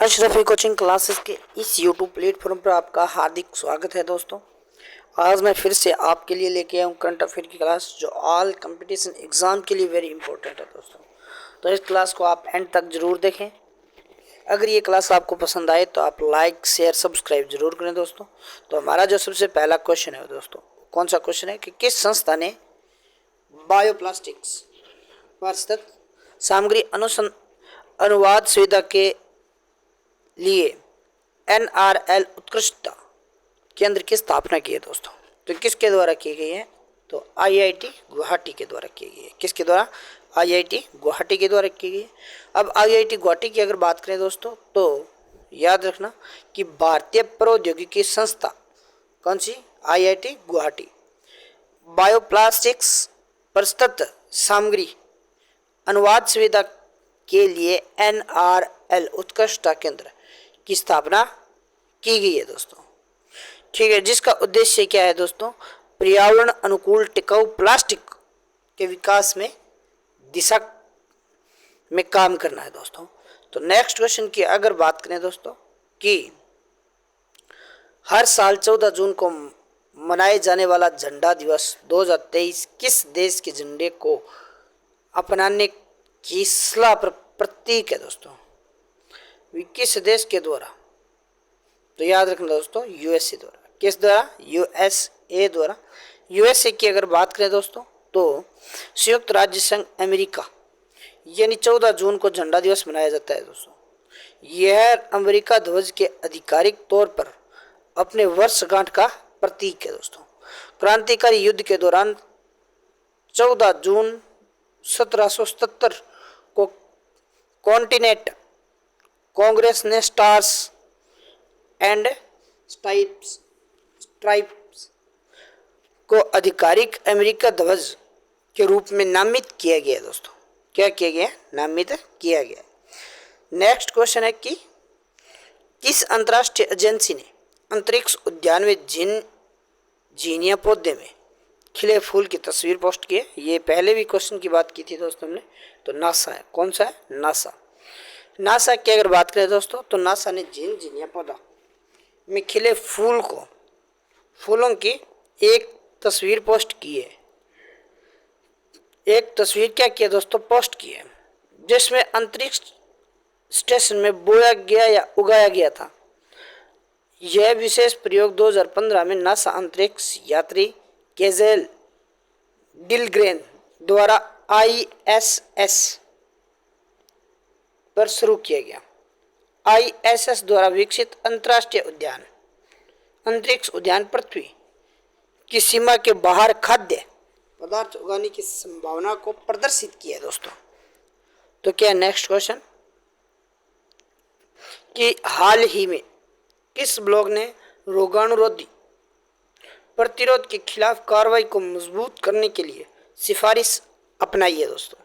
Ashrafi coaching classes के इस YouTube platform पर आपका हार्दिक स्वागत है दोस्तों। आज मैं फिर से आपके लिए लेके आया हूँ करंट अफेयर की क्लास जो ऑल कंपटीशन एग्ज़ाम के लिए वेरी इंपॉर्टेंट है दोस्तों। तो इस क्लास को आप एंड तक ज़रूर देखें। अगर ये क्लास आपको पसंद आए तो आप लाइक शेयर सब्सक्राइब जरूर करें दोस्तों। तो हमारा जो सबसे पहला क्वेश्चन है दोस्तों, कौन सा क्वेश्चन है कि किस संस्था ने बायोप्लास्टिक्स पर स्थित सामग्री अनुवाद सुविधा के लिए NRL उत्कृष्टता केंद्र की स्थापना की है दोस्तों। तो किसके द्वारा की गई है? तो IIT गुवाहाटी के द्वारा की गई है। किसके द्वारा? IIT गुवाहाटी के द्वारा की गई है। अब IIT गुवाहाटी की अगर बात करें दोस्तों तो याद रखना कि भारतीय प्रौद्योगिकी संस्था कौन सी? IIT गुवाहाटी बायोप्लास्टिक्स प्रस्तुत सामग्री अनुवाद सुविधा के लिए NRL उत्कृष्टता केंद्र की स्थापना की गई है दोस्तों। ठीक है, जिसका उद्देश्य क्या है दोस्तों? पर्यावरण अनुकूल टिकाऊ प्लास्टिक के विकास में दिशा में काम करना है दोस्तों। तो नेक्स्ट क्वेश्चन की अगर बात करें दोस्तों कि हर साल 14 जून को मनाए जाने वाला झंडा दिवस 2023 किस देश के झंडे को अपनाने की सलाह पर प्रतीक है दोस्तों? किस देश के द्वारा? तो याद रखना दोस्तों, USA द्वारा। किस द्वारा? USA द्वारा। USA की अगर बात करें दोस्तों तो संयुक्त राज्य संघ अमेरिका यानी 14 जून को झंडा दिवस मनाया जाता है दोस्तों। यह अमेरिका ध्वज के आधिकारिक तौर पर अपने वर्षगांठ का प्रतीक है दोस्तों। क्रांतिकारी युद्ध के दौरान 14 जून 1777 को कॉन्टिनेंट कांग्रेस ने स्टार्स एंड स्ट्राइप्स को आधिकारिक अमेरिका ध्वज के रूप में नामित किया गया दोस्तों। क्या किया गया? नामित किया गया। नेक्स्ट क्वेश्चन है कि किस अंतर्राष्ट्रीय एजेंसी ने अंतरिक्ष उद्यान में झीनिया पौधे में खिले फूल की तस्वीर पोस्ट की है? ये पहले भी क्वेश्चन की बात की थी दोस्तों हमने। तो नासा है। कौन सा है? नासा की अगर बात करें दोस्तों तो नासा ने झीनिया पौधा में खिले फूलों की एक तस्वीर पोस्ट की है। एक तस्वीर क्या किया दोस्तों? पोस्ट की है, जिसमें अंतरिक्ष स्टेशन में बोया गया या उगाया गया था। यह विशेष प्रयोग 2015 में नासा अंतरिक्ष यात्री केजेल डिलग्रेन द्वारा ISS पर शुरू किया गया। ISS द्वारा विकसित अंतर्राष्ट्रीय उद्यान अंतरिक्ष उद्यान पृथ्वी की सीमा के बाहर खाद्य पदार्थ उगाने की संभावना को प्रदर्शित किया है दोस्तों। तो क्या नेक्स्ट क्वेश्चन कि हाल ही में किस ब्लॉक ने रोगाणुरोधी प्रतिरोध के खिलाफ कार्रवाई को मजबूत करने के लिए सिफारिश अपनाई है दोस्तों?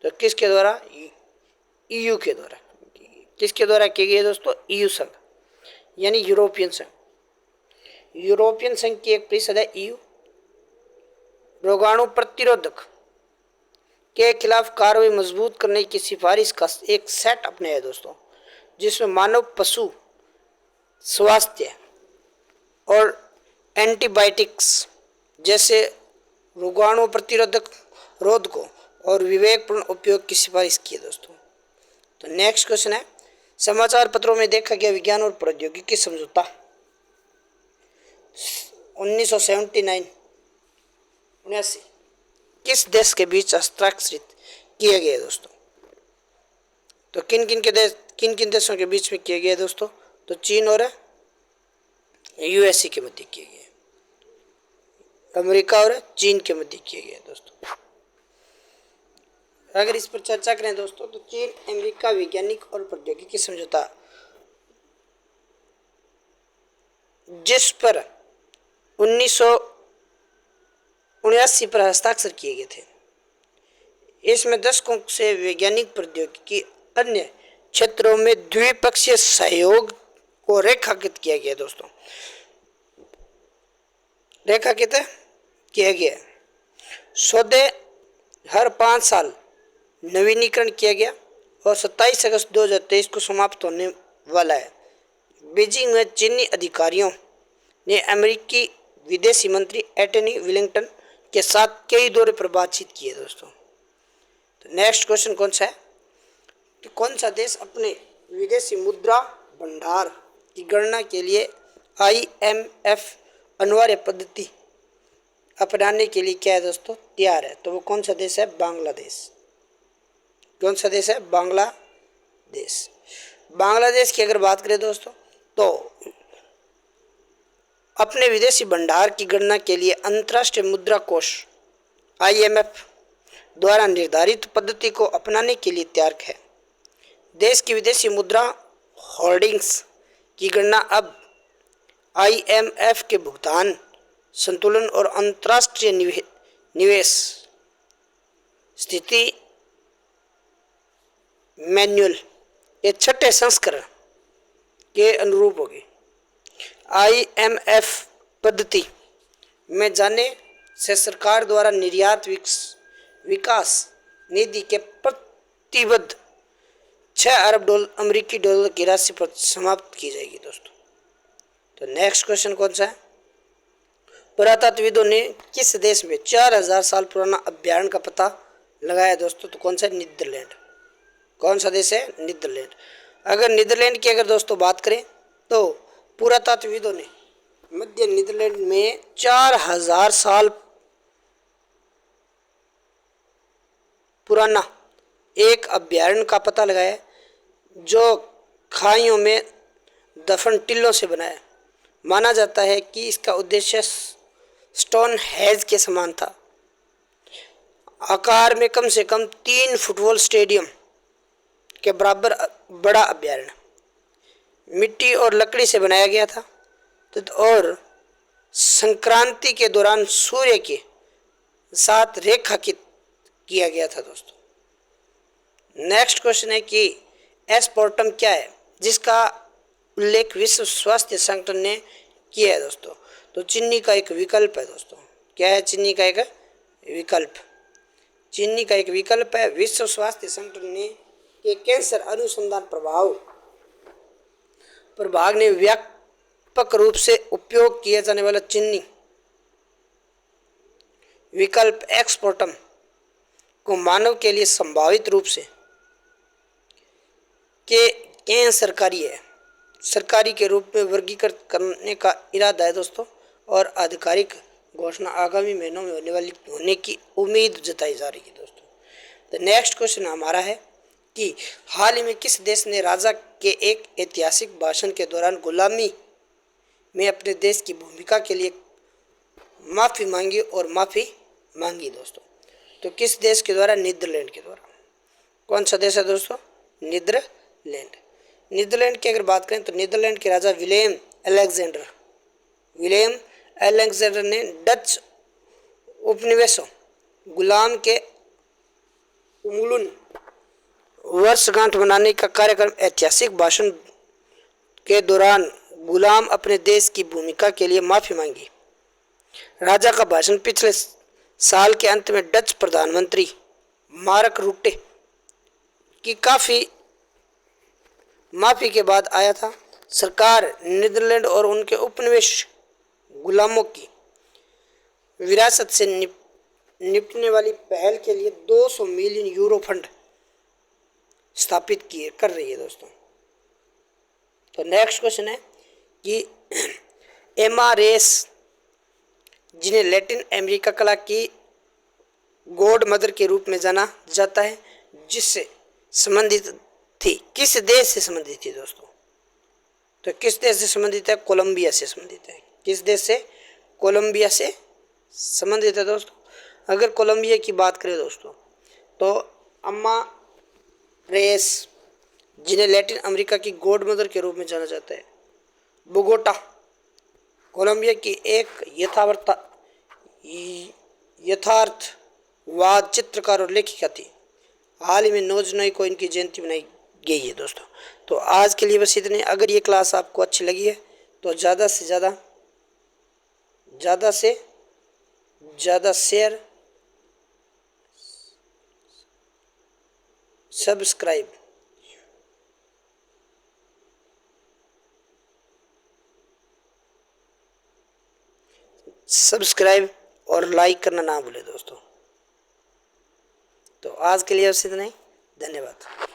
तो किसके द्वारा? EU के द्वारा। किसके द्वारा की गई है दोस्तों? EU संघ यानी यूरोपियन संघ। यूरोपियन संघ की एक परिषद है EU। रोगाणु प्रतिरोधक के खिलाफ कार्रवाई मजबूत करने की सिफारिश का एक सेट अपने है दोस्तों, जिसमें मानव पशु स्वास्थ्य और एंटीबायोटिक्स जैसे रोगाणु प्रतिरोधक रोधकों और विवेकपूर्ण उपयोग की सिफारिश की है दोस्तों। तो नेक्स्ट क्वेश्चन है समाचार पत्रों में देखा गया विज्ञान और प्रौद्योगिकी समझौता 1979 किस देश के बीच हस्ताक्षरित किया गया दोस्तों? तो किन किन देशों के बीच में किया गया दोस्तों? तो चीन और USA के मध्य किया गया। अमेरिका और चीन के मध्य किया गया दोस्तों। अगर इस पर चर्चा करें दोस्तों तो चीन अमेरिका वैज्ञानिक और प्रौद्योगिकी समझौता जिस पर 1979 पर हस्ताक्षर किए गए थे, इसमें दशकों से वैज्ञानिक प्रौद्योगिकी अन्य क्षेत्रों में द्विपक्षीय सहयोग को रेखांकित किया गया दोस्तों। रेखांकित किया गया। सौदे हर 5 साल नवीनीकरण किया गया और 27 अगस्त 2023 को समाप्त होने वाला है। बीजिंग में चीनी अधिकारियों ने अमेरिकी विदेशी मंत्री एंटनी ब्लिंकन के साथ कई दौरे पर बातचीत की है दोस्तों। तो नेक्स्ट क्वेश्चन कौन सा है कि कौन सा देश अपने विदेशी मुद्रा भंडार की गणना के लिए IMF अनिवार्य पद्धति अपनाने के लिए क्या है दोस्तों, तैयार है? तो वो कौन सा देश है? बांग्लादेश। कौन सा देश है? बांग्लादेश। बांग्लादेश की अगर बात करें दोस्तों तो अपने विदेशी भंडार की गणना के लिए अंतर्राष्ट्रीय मुद्रा कोष IMF द्वारा निर्धारित पद्धति को अपनाने के लिए तैयार है। देश की विदेशी मुद्रा होल्डिंग्स की गणना अब IMF के भुगतान संतुलन और अंतर्राष्ट्रीय निवेश स्थिति मैनुअल के छठे संस्करण के अनुरूप होगी। IMF पद्धति में जाने से सरकार द्वारा निर्यात विकास निधि के प्रतिबद्ध 6 अरब अमेरिकी डॉलर की राशि पर समाप्त की जाएगी दोस्तों। तो नेक्स्ट क्वेश्चन कौन सा है? पुरातत्वविदों ने किस देश में 4000 साल पुराना अभ्यारण्य का पता लगाया दोस्तों? तो कौन सा? नीदरलैंड। कौन सा देश है? नीदरलैंड। अगर नीदरलैंड की अगर दोस्तों बात करें तो पुरातत्वविदों ने मध्य नीदरलैंड में 4000 साल पुराना एक अभ्यारण्य का पता लगाया जो खाइयों में दफन टिल्लों से बना है। माना जाता है कि इसका उद्देश्य स्टोन हेज के समान था। आकार में कम से कम 3 फुटबॉल स्टेडियम के बराबर बड़ा अभ्यारण्य मिट्टी और लकड़ी से बनाया गया था और संक्रांति के दौरान सूर्य के साथ रेखांकित किया गया था दोस्तों। नेक्स्ट क्वेश्चन है कि एस्पार्टम क्या है जिसका उल्लेख विश्व स्वास्थ्य संगठन ने किया है दोस्तों? तो चीनी का एक विकल्प है दोस्तों। क्या है? चीनी का एक विकल्प। चीनी का एक विकल्प है। विश्व स्वास्थ्य संगठन ने के कैंसर अनुसंधान प्रभाग ने व्यापक रूप से उपयोग किया जाने वाला चीनी विकल्प एस्पार्टम को मानव के लिए संभावित रूप से सरकारी के रूप में वर्गीकृत करने का इरादा है दोस्तों और आधिकारिक घोषणा आगामी महीनों में होने की उम्मीद जताई जा रही है दोस्तों। तो नेक्स्ट क्वेश्चन हमारा है कि हाल ही में किस देश ने राजा के एक ऐतिहासिक भाषण के दौरान गुलामी में अपने देश की भूमिका के लिए माफ़ी मांगी और माफ़ी मांगी दोस्तों? तो किस देश के द्वारा? नीदरलैंड के द्वारा। कौन सा देश है दोस्तों? नीदरलैंड। नीदरलैंड की अगर बात करें तो नीदरलैंड के राजा विलियम अलेक्जेंडर ने डच उपनिवेशों गुलाम के उन्मूलन वर्षगांठ मनाने का कार्यक्रम ऐतिहासिक भाषण के दौरान गुलाम अपने देश की भूमिका के लिए माफ़ी मांगी। राजा का भाषण पिछले साल के अंत में डच प्रधानमंत्री मार्क रूटे की काफ़ी माफ़ी के बाद आया था। सरकार नीदरलैंड और उनके उपनिवेश गुलामों की विरासत से निपटने वाली पहल के लिए 200 मिलियन यूरो फंड स्थापित कर रही है दोस्तों। तो नेक्स्ट क्वेश्चन है कि एमा रेस जिन्हें लैटिन अमेरिका कला की गॉड मदर के रूप में जाना जाता है जिससे संबंधित थी, किस देश से संबंधित थी दोस्तों? तो किस देश से संबंधित है? कोलंबिया से संबंधित है। किस देश से? कोलंबिया से संबंधित है दोस्तों। अगर कोलंबिया की बात करें दोस्तों तो अम्मा रेस जिन्हें लैटिन अमेरिका की गॉड मदर के रूप में जाना जाता है, बोगोटा कोलंबिया की एक यथार्थवाद चित्रकार और लेखिका थी। हाल ही में 9 जुलाई को इनकी जयंती मनाई गई है दोस्तों। तो आज के लिए बस इतने। अगर ये क्लास आपको अच्छी लगी है तो ज़्यादा से ज़्यादा शेयर, सब्सक्राइब सब्सक्राइब और लाइक करना ना भूलें दोस्तों। तो आज के लिए बस इतना ही, धन्यवाद।